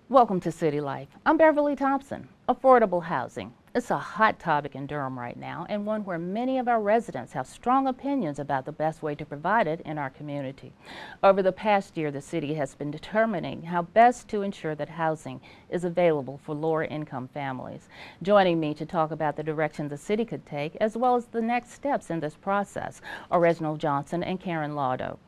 Welcome to City Life. I'm Beverly Thompson. Affordable housing. It's a hot topic in Durham right now, and one where many of our residents have strong opinions about the best way to provide it in our community. Over the past year, the city has been determining how best to ensure that housing is available for lower income families. Joining me to talk about the direction the city could take, as well as the next steps in this process, are Reginald Johnson and Karen Lado.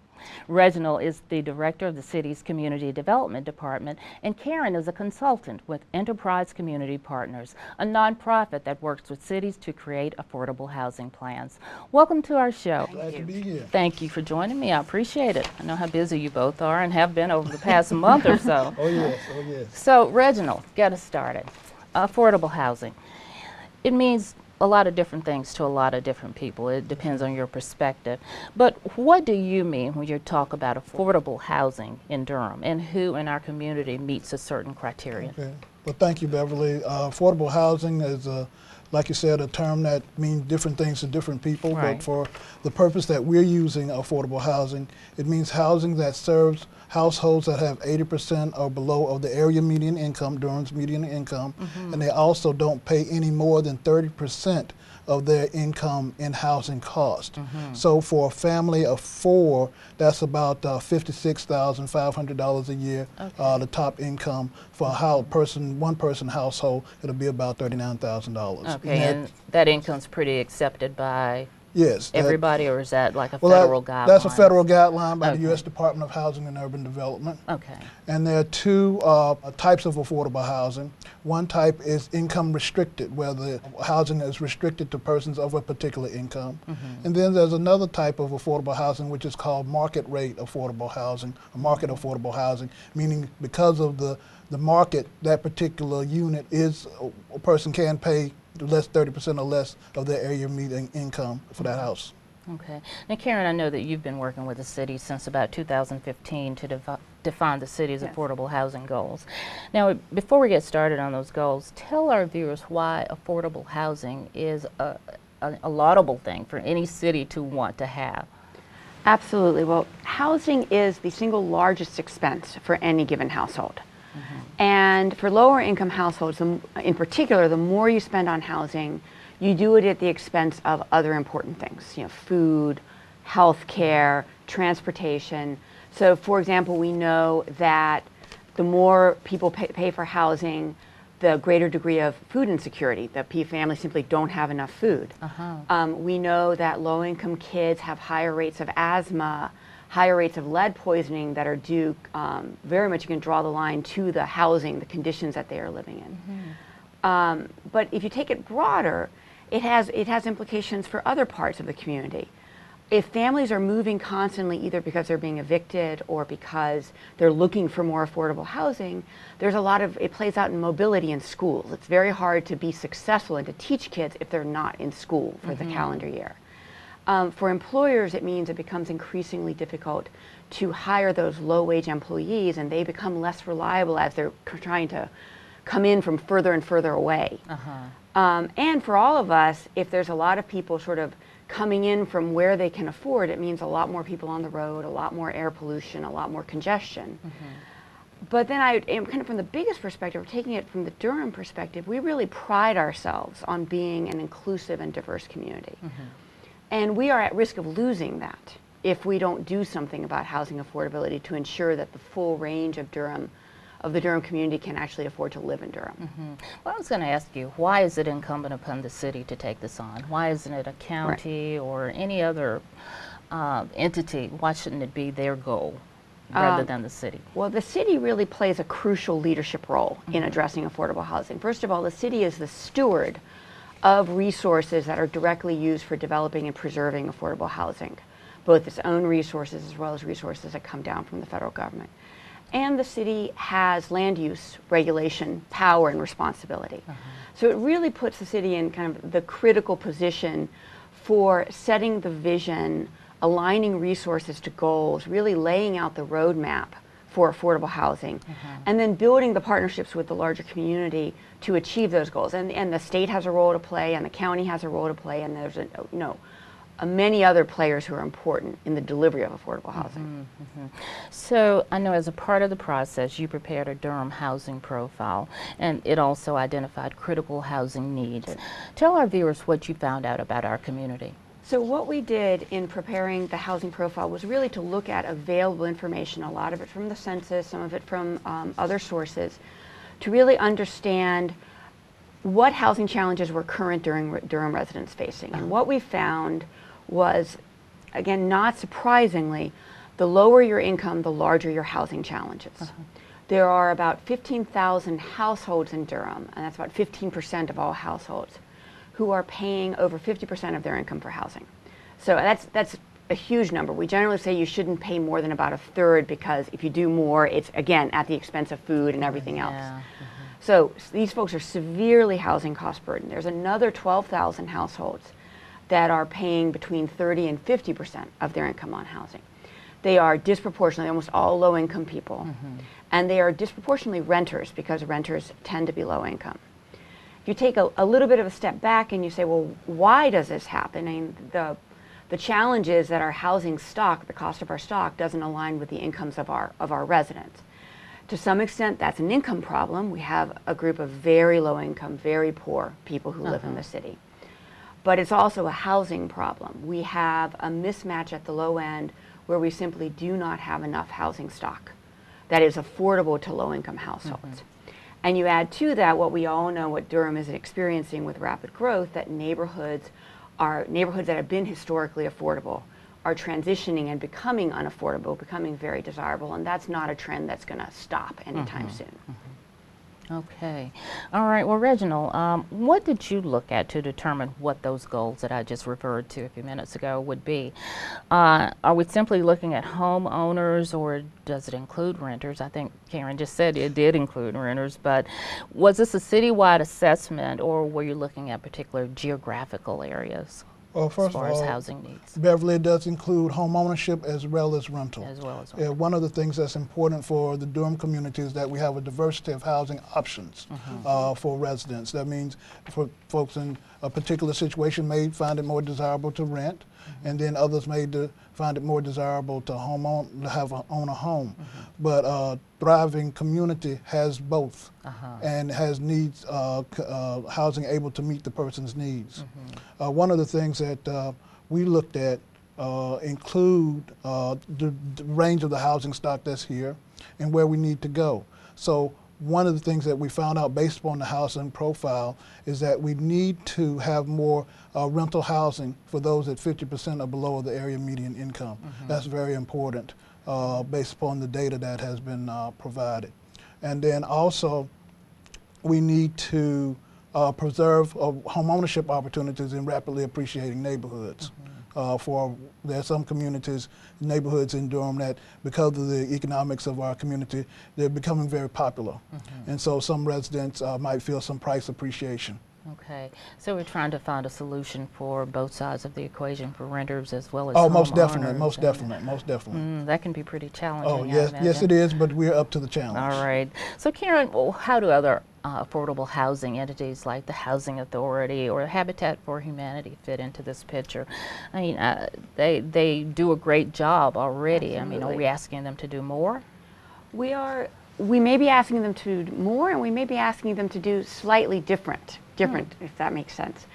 Reginald is the director of the city's Community Development Department, and Karen is a consultant with Enterprise Community Partners, a nonprofit that works with cities to create affordable housing plans. Welcome to our show. Glad to be here. Thank you for joining me. I appreciate it. I know how busy you both are and have been over the past month or so. Oh yes, oh yes. So Reginald, get us started. Affordable housing. It means a lot of different things to a lot of different people. It depends on your perspective. But what do you mean when you talk about affordable housing in Durham, and who in our community meets a certain criteria? Okay. Well, thank you, Beverly. Affordable housing is, like you said, a term that means different things to different people. Right. But for the purpose that we're using affordable housing, it means housing that serves households that have 80% or below of the area median income, Durham's median income, and they also don't pay any more than 30% of their income in housing cost. So for a family of four, that's about $56,500 a year, the top income. For a one-person household, it'll be about $39,000. Okay, and that income's pretty accepted by yes, everybody, or is that like a federal guideline? That's a federal guideline by the U.S. Department of Housing and Urban Development. Okay. And there are two types of affordable housing. One type is income restricted, where the housing is restricted to persons of a particular income. And then there's another type of affordable housing, which is called market rate affordable housing, or market affordable housing, meaning because of the market, that particular unit is, a person can pay less 30% or less of their area median income for that house. Okay. Now, Karen, I know that you've been working with the city since about 2015 to define the city's affordable housing goals. Now, before we get started on those goals, tell our viewers why affordable housing is a laudable thing for any city to want to have. Absolutely. Well, housing is the single largest expense for any given household. And for lower income households, in particular, the more you spend on housing, you do it at the expense of other important things, food, health care, transportation. So for example, we know that the more people pay for housing, the greater degree of food insecurity. The families simply don't have enough food. We know that low income kids have higher rates of asthma, higher rates of lead poisoning that are due, very much you can draw the line to the housing, the conditions that they are living in. But if you take it broader, it has implications for other parts of the community. If families are moving constantly, either because they're being evicted or because they're looking for more affordable housing, there's it plays out in mobility in schools. It's very hard to be successful and to teach kids if they're not in school for the calendar year. For employers, it means it becomes increasingly difficult to hire those low-wage employees, and they become less reliable as they're trying to come in from further and further away. And for all of us, if there's a lot of people sort of coming in from where they can afford, it means a lot more people on the road, a lot more air pollution, a lot more congestion. But then kind of from the biggest perspective, taking it from the Durham perspective, we really pride ourselves on being an inclusive and diverse community. And we are at risk of losing that if we don't do something about housing affordability to ensure that the full range of the Durham community can actually afford to live in Durham. Well, I was going to ask you, why is it incumbent upon the city to take this on? Why isn't it a county or any other entity? Why shouldn't it be their goal rather than the city? Well, the city really plays a crucial leadership role in addressing affordable housing. First of all, the city is the steward of resources that are directly used for developing and preserving affordable housing, both its own resources as well as resources that come down from the federal government. And the city has land use regulation power and responsibility. So it really puts the city in kind of the critical position for setting the vision, aligning resources to goals, really laying out the roadmap for affordable housing, and then building the partnerships with the larger community to achieve those goals. And the state has a role to play, and the county has a role to play, and there's many other players who are important in the delivery of affordable housing. So I know as a part of the process you prepared a Durham housing profile, and it also identified critical housing needs. Tell our viewers what you found out about our community. So what we did in preparing the housing profile was really to look at available information, a lot of it from the census, some of it from other sources, to really understand what housing challenges were current Durham residents facing. And what we found was, again, not surprisingly, the lower your income, the larger your housing challenges. There are about 15,000 households in Durham, and that's about 15% of all households, who are paying over 50% of their income for housing. So that's a huge number. We generally say you shouldn't pay more than about a third, because if you do more, it's again at the expense of food and everything else. So these folks are severely housing cost burdened. There's another 12,000 households that are paying between 30 and 50% of their income on housing. They are disproportionately, almost all low-income people, and they are disproportionately renters, because renters tend to be low income. If you take a little bit of a step back and you say, well, why does this happen? I mean, the challenge is that our housing stock, the cost of our stock, doesn't align with the incomes of our residents. To some extent, that's an income problem. We have a group of very low income, very poor people who live in the city. But it's also a housing problem. We have a mismatch at the low end where we simply do not have enough housing stock that is affordable to low-income households. And you add to that what we all know, what Durham is experiencing with rapid growth, that neighborhoods that have been historically affordable are transitioning and becoming unaffordable, becoming very desirable, and that's not a trend that's going to stop anytime soon. Okay. All right. Well, Reginald, what did you look at to determine what those goals that I just referred to a few minutes ago would be? Are we simply looking at homeowners, or does it include renters? I think Karen just said it did include renters, but was this a citywide assessment, or were you looking at particular geographical areas? Well, first as far of all, as housing needs. Beverly does include home ownership as well as rental. One of the things that's important for the Durham community is that we have a diversity of housing options for residents. That means for folks in a particular situation may find it more desirable to rent, and then others may find it more desirable to own a home. But a thriving community has both and has needs, housing able to meet the person's needs. One of the things that we looked at include the range of the housing stock that's here and where we need to go. So one of the things that we found out based upon the housing profile is that we need to have more rental housing for those at 50% or below the area median income. That's very important based upon the data that has been provided. And then also we need to preserve home ownership opportunities in rapidly appreciating neighborhoods. There are some communities, neighborhoods in Durham that, because of the economics of our community, they're becoming very popular. And so some residents might feel some price appreciation. Okay, so we're trying to find a solution for both sides of the equation, for renters as well as homeowners. Most definitely. That can be pretty challenging. Oh, yes it is, but we're up to the challenge. All right. So Karen, how do other affordable housing entities like the Housing Authority or Habitat for Humanity fit into this picture? I mean, they do a great job already. Absolutely. I mean, are we asking them to do more? We may be asking them to do more, and we may be asking them to do slightly different, if that makes sense.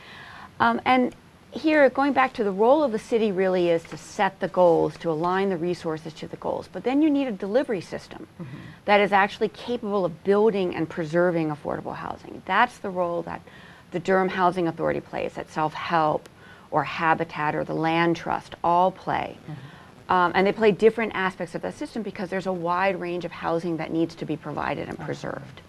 And here, going back to the role of the city really is to set the goals, to align the resources to the goals. But then you need a delivery system that is actually capable of building and preserving affordable housing. That's the role that the Durham Housing Authority plays, that Self-Help or Habitat or the Land Trust all play. And they play different aspects of the system because there's a wide range of housing that needs to be provided and preserved.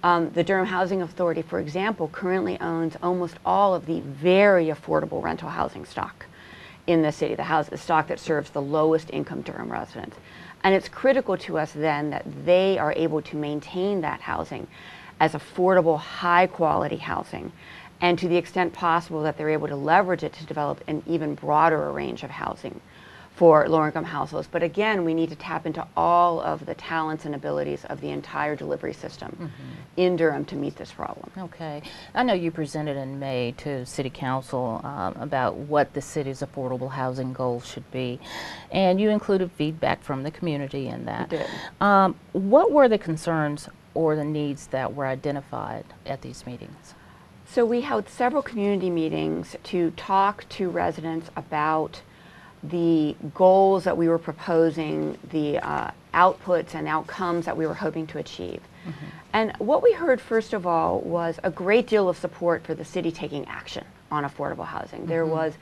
The Durham Housing Authority, for example, currently owns almost all of the very affordable rental housing stock in the city, the stock that serves the lowest income Durham residents. And it's critical to us then that they are able to maintain that housing as affordable, high quality housing, and to the extent possible that they're able to leverage it to develop an even broader range of housing for lower-income households. But again, we need to tap into all of the talents and abilities of the entire delivery system in Durham to meet this problem. Okay. I know you presented in May to City Council about what the city's affordable housing goals should be, and you included feedback from the community in that. I did. What were the concerns or the needs that were identified at these meetings? So we held several community meetings to talk to residents about the goals that we were proposing, the outputs and outcomes that we were hoping to achieve. And what we heard, first of all, was a great deal of support for the city taking action on affordable housing. There was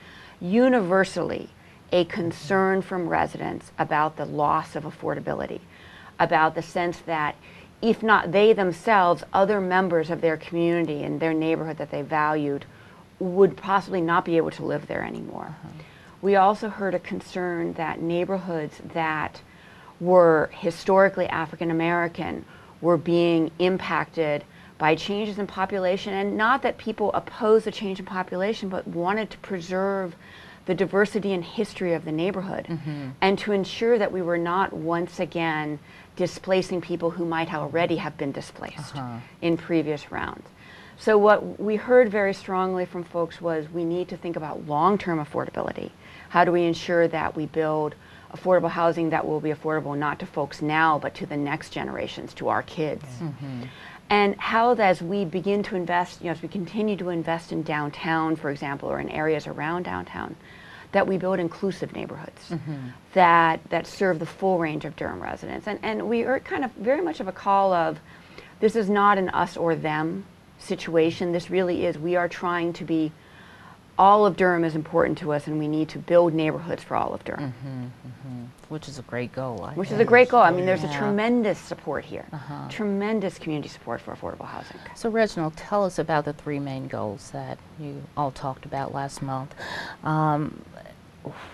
universally a concern from residents about the loss of affordability, about the sense that if not they themselves, other members of their community and their neighborhood that they valued would possibly not be able to live there anymore. We also heard a concern that neighborhoods that were historically African American were being impacted by changes in population, and not that people opposed the change in population, but wanted to preserve the diversity and history of the neighborhood and to ensure that we were not once again displacing people who might already have been displaced in previous rounds. So what we heard very strongly from folks was we need to think about long-term affordability. How do we ensure that we build affordable housing that will be affordable not to folks now, but to the next generations, to our kids? And how, as we begin to invest, as we continue to invest in downtown, for example, or in areas around downtown, that we build inclusive neighborhoods that serve the full range of Durham residents. And we are kind of very much of a call of, this is not an us or them situation. This really is, we are trying to be, all of Durham is important to us, and we need to build neighborhoods for all of Durham. Which is a great goal. Which is a great goal. I mean, there's a tremendous support here, tremendous community support for affordable housing. So Reginald, tell us about the three main goals that you all talked about last month.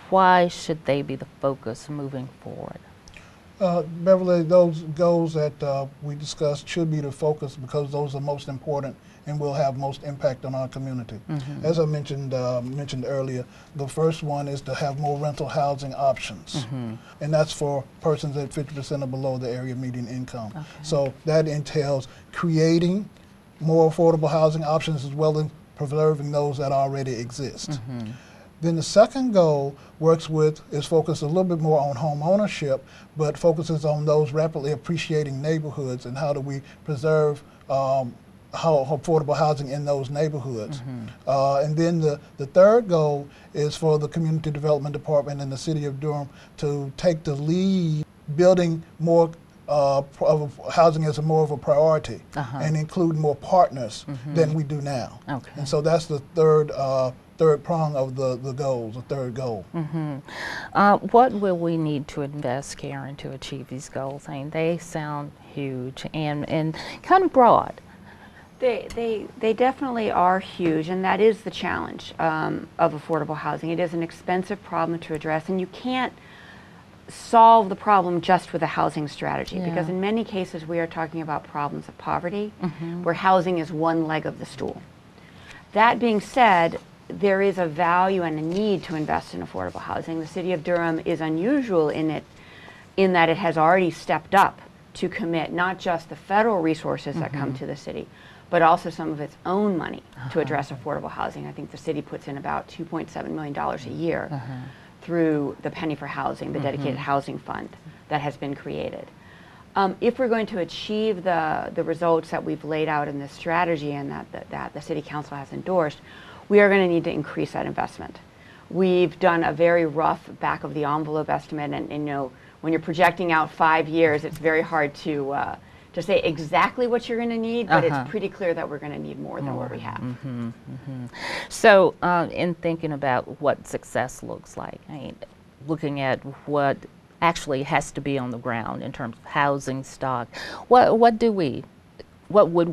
Why should they be the focus moving forward? Beverly, those goals that we discussed should be the focus because those are most important and will have most impact on our community. As I mentioned earlier, the first one is to have more rental housing options, and that's for persons at 50% or below the area median income. So that entails creating more affordable housing options as well as preserving those that already exist. Then the second goal is focused a little bit more on home ownership, but focuses on those rapidly appreciating neighborhoods and how do we preserve affordable housing in those neighborhoods. And then the third goal is for the Community Development Department in the City of Durham to take the lead, building more of housing as more of a priority and include more partners than we do now. And so that's the third prong of the goals, the third goal. What will we need to invest, Karen, to achieve these goals? I mean, they sound huge and kind of broad. They definitely are huge, and that is the challenge of affordable housing. It is an expensive problem to address, and you can't solve the problem just with a housing strategy, because in many cases we are talking about problems of poverty, where housing is one leg of the stool. That being said, there is a value and a need to invest in affordable housing. The City of Durham is unusual in that it has already stepped up to commit not just the federal resources that come to the city, but also some of its own money to address affordable housing. I think the city puts in about $2.7 million a year through the Penny for Housing, the dedicated housing fund that has been created. If we're going to achieve the results that we've laid out in this strategy and that the City Council has endorsed, we are going to need to increase that investment. We've done a very rough back of the envelope estimate, and you know, when you're projecting out 5 years, it's very hard to say exactly what you're going to need, but it's pretty clear that we're going to need more than what we have. So in thinking about what success looks like, I mean, looking at what actually has to be on the ground in terms of housing stock, what would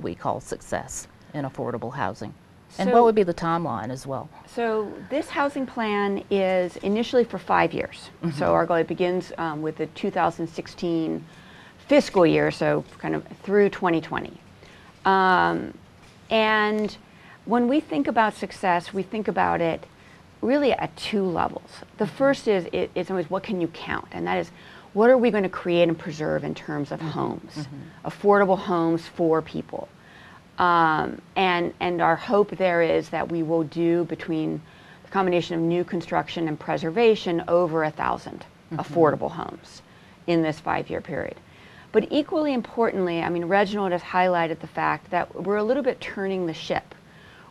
we call success in affordable housing? And what would be the timeline as well? So this housing plan is initially for 5 years. So our goal begins with the 2016 fiscal year, so kind of through 2020. And when we think about success, we think about it really at two levels. The first is, it's always what can you count? And that is, what are we going to create and preserve in terms of homes, affordable homes for people? And our hope there is that we will do, between the combination of new construction and preservation, over 1,000 affordable homes in this 5-year period. But equally importantly, I mean, Reginald has highlighted the fact that we're a little bit turning the ship.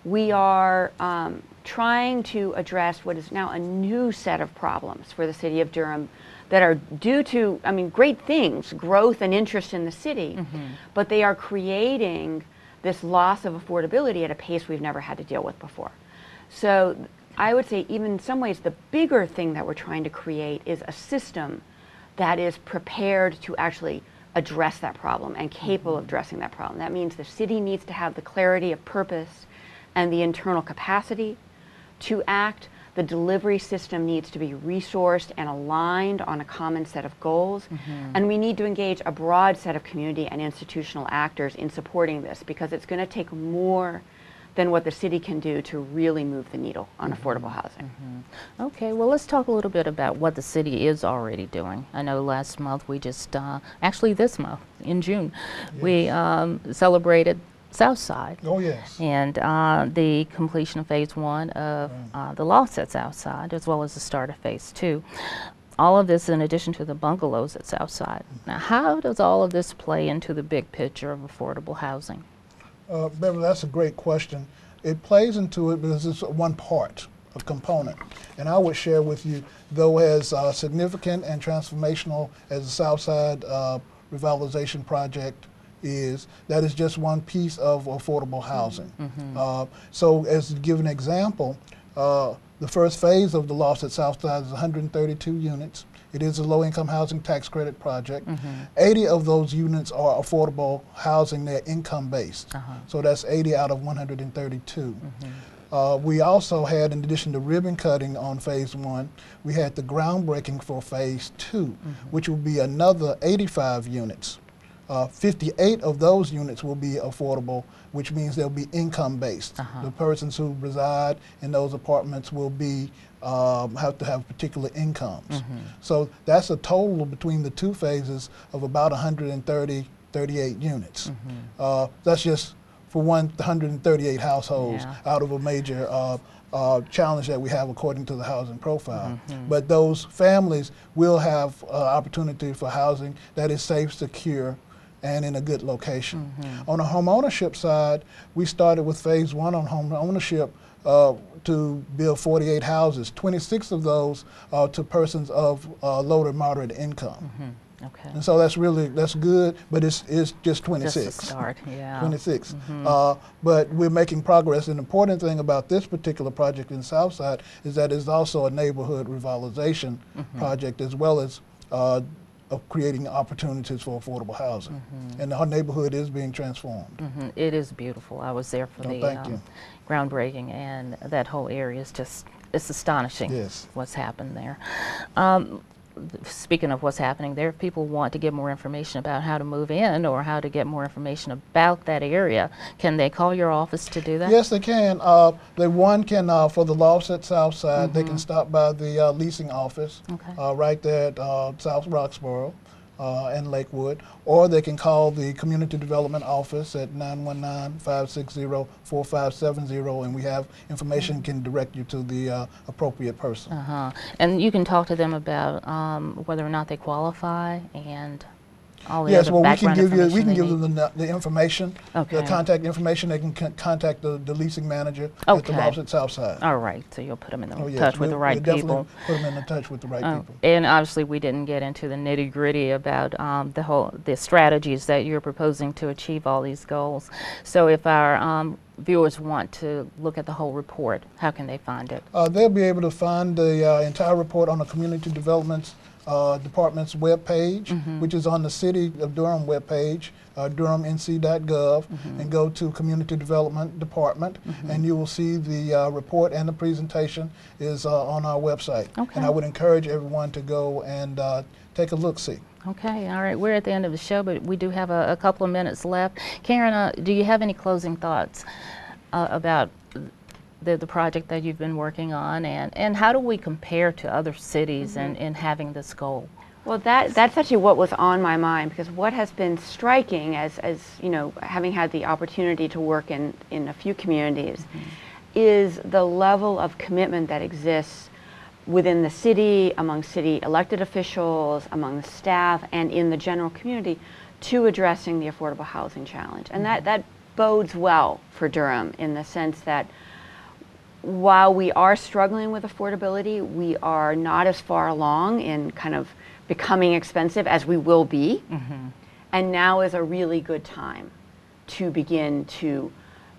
We are trying to address what is now a new set of problems for the city of Durham that are due to, I mean, great things, growth and interest in the city, but they are creating this loss of affordability at a pace we've never had to deal with before. So I would say, even in some ways, the bigger thing that we're trying to create is a system that is prepared to actually address that problem and capable of addressing that problem. That means the city needs to have the clarity of purpose and the internal capacity to act. The delivery system needs to be resourced and aligned on a common set of goals. And we need to engage a broad set of community and institutional actors in supporting this, because it's going to take more than what the city can do to really move the needle on affordable housing. Okay, well, let's talk a little bit about what the city is already doing. I know last month we just, actually this month, in June, we celebrated Southside. Oh, yes. And the completion of phase 1 of the Lofts at Southside, as well as the start of phase 2. All of this in addition to the bungalows at Southside. Now, how does all of this play into the big picture of affordable housing? Beverly, that's a great question. It plays into it because it's one part, a component. And I would share with you, though as significant and transformational as the Southside revitalization project is, that is just one piece of affordable housing. So as to give an example, the first phase of the Lofts at Southside is 132 units. It is a low-income housing tax credit project. 80 of those units are affordable housing. They're income-based. So that's 80 out of 132. We also had, in addition to ribbon cutting on phase 1, we had the groundbreaking for phase 2, which will be another 85 units. 58 of those units will be affordable, which means they'll be income-based. The persons who reside in those apartments will be have to have particular incomes. So that's a total between the two phases of about 38 units. That's just for 138 households out of a major challenge that we have according to the housing profile. But those families will have opportunity for housing that is safe, secure, and in a good location. On the home ownership side, we started with phase 1 on home ownership to build 48 houses. 26 of those are to persons of low to moderate income. Okay. And so that's good, but it's just 26. Just a start, 26. But we're making progress. An important thing about this particular project in Southside is that it's also a neighborhood revitalization project, as well as of creating opportunities for affordable housing. And our neighborhood is being transformed. It is beautiful. I was there for the groundbreaking, and that whole area is just, it's astonishing what's happened there. Speaking of what's happening there, if people want to get more information about how to move in or how to get more information about that area, can they call your office to do that? Yes, they can. One can, for the Lofts at Southside, they can stop by the leasing office right there at South Roxborough and Lakewood, or they can call the Community Development Office at 919-560-4570, and we have information can direct you to the appropriate person. And you can talk to them about whether or not they qualify and all the yes, other well, background information we can give them the information, Okay. the contact information. They can contact the leasing manager at the Lofts at Southside. All right, so you'll put them in touch with the right people. Put them in touch with the right people. And obviously, we didn't get into the nitty-gritty about the strategies that you're proposing to achieve all these goals. So, if our viewers want to look at the whole report, how can they find it? They'll be able to find the entire report on the Community Development's Department's webpage, which is on the City of Durham webpage, durhamnc.gov, and go to Community Development Department, and you will see the report, and the presentation is on our website. And I would encourage everyone to go and take a look-see. Okay, all right. We're at the end of the show, but we do have a couple of minutes left. Karen, do you have any closing thoughts about the project that you've been working on, and how do we compare to other cities in having this goal? Well, that's actually what was on my mind, because what has been striking as you know, having had the opportunity to work in a few communities, is the level of commitment that exists within the city, among city elected officials, among the staff, and in the general community to addressing the affordable housing challenge. And that bodes well for Durham, in the sense that while we are struggling with affordability, we are not as far along in kind of becoming expensive as we will be. And now is a really good time to begin to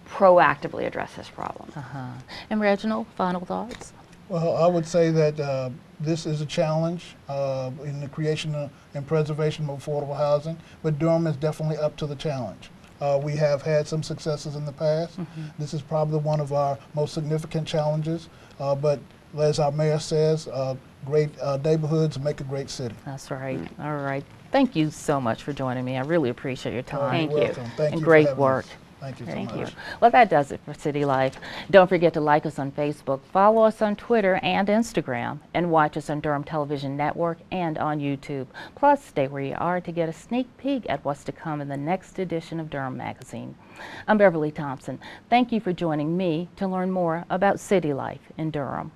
proactively address this problem. And Reginald, final thoughts? Well, I would say that this is a challenge in the creation and preservation of affordable housing, but Durham is definitely up to the challenge. We have had some successes in the past. This is probably one of our most significant challenges, but as our mayor says, great neighborhoods make a great city. That's right. All right. Thank you so much for joining me. I really appreciate your time. Thank you. Thank and you great for having work. us. Thank you so Thank much. you. Well, that does it for City Life. Don't forget to like us on Facebook, follow us on Twitter and Instagram, and watch us on Durham Television Network and on YouTube. Plus, stay where you are to get a sneak peek at what's to come in the next edition of Durham Magazine. I'm Beverly Thompson. Thank you for joining me to learn more about City Life in Durham.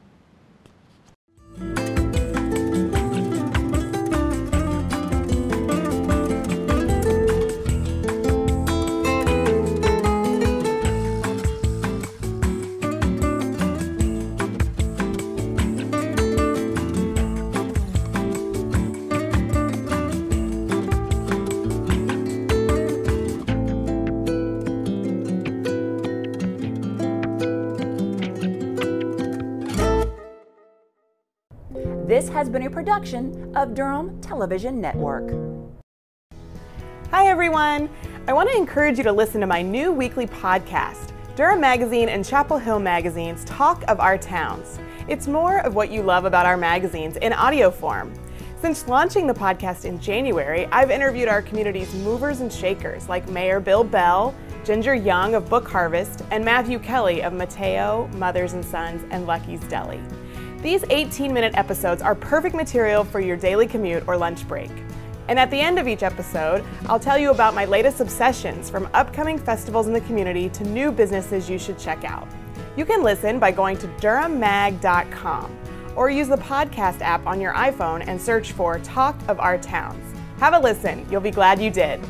This has been a production of Durham Television Network. Hi everyone! I want to encourage you to listen to my new weekly podcast, Durham Magazine and Chapel Hill Magazine's Talk of Our Towns. It's more of what you love about our magazines in audio form. Since launching the podcast in January, I've interviewed our community's movers and shakers like Mayor Bill Bell, Ginger Young of Book Harvest, and Matthew Kelly of Mateo, Mothers and Sons, and Lucky's Deli. These 18-minute episodes are perfect material for your daily commute or lunch break. And at the end of each episode, I'll tell you about my latest obsessions, from upcoming festivals in the community to new businesses you should check out. You can listen by going to durhammag.com or use the podcast app on your iPhone and search for Talk of Our Towns. Have a listen. You'll be glad you did.